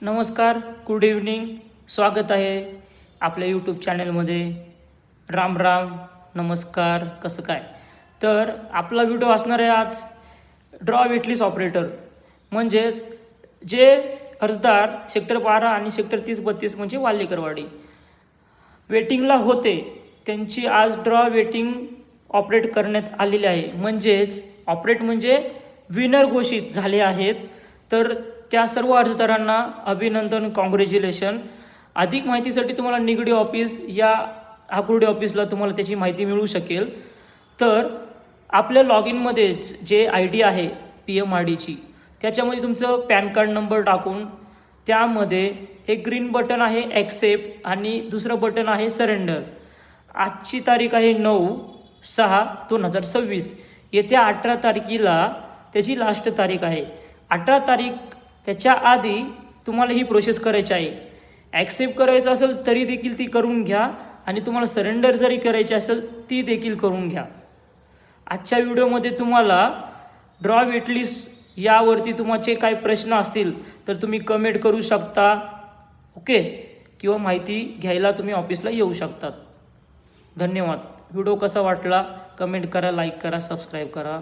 नमस्कार, good evening. स्वागत आहे आपल्या यूट्यूब चॅनलमध्ये. राम राम, नमस्कार. कसं काय? तर आपला व्हिडिओ असणार आहे आज ड्रॉ वेटलिस्ट ऑपरेटर, म्हणजेच जे अर्जदार सेक्टर 12 आणि सेक्टर 30-32 म्हणजे वाल्हेकरवाडी वेटिंगला होते त्यांची आज ड्रॉ वेटिंग ऑपरेट करण्यात आलेली आहे. म्हणजेच ऑपरेट म्हणजे विनर घोषित झाले आहेत. तर त्या सर्व अर्जदारांना अभिनंदन, कॉंग्रॅच्युलेशन. अधिक माहितीसाठी तुम्हाला निगडी ऑफिस या आकुर्डी ऑफिसला तुम्हाला त्याची माहिती मिळू शकेल. तर आपल्या लॉग इनमध्येच जे ID आहे PMRDची, त्याच्यामध्ये तुमचं पॅन कार्ड नंबर टाकून त्यामध्ये एक ग्रीन बटन आहे ॲक्सेप्ट आणि दुसरं बटन आहे सरेंडर. आजची तारीख आहे 9/6/2026. येत्या 18 तारखेला त्याची लास्ट तारीख आहे. 18 तारीख त्याच्या आधी तुम्हाला ही प्रोसेस करायची आहे. ॲक्सेप्ट करायचं असेल तरी देखील ती करून घ्या आणि तुम्हाला सरेंडर जरी करायची असेल ती देखील करून घ्या. आजच्या व्हिडिओमध्ये तुम्हाला ड्रॉ वेटलिस्ट यावरती तुमचे काही प्रश्न असतील तर तुम्ही कमेंट करू शकता, ओके, किंवा माहिती घ्यायला तुम्ही ऑफिसला येऊ शकतात. धन्यवाद. व्हिडिओ कसा वाटला कमेंट करा, लाईक करा, सबस्क्राईब करा.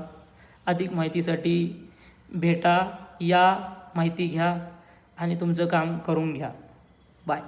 अधिक माहितीसाठी भेटा, या माहिती घ्या आणि तुमचं काम करून घ्या. बाय.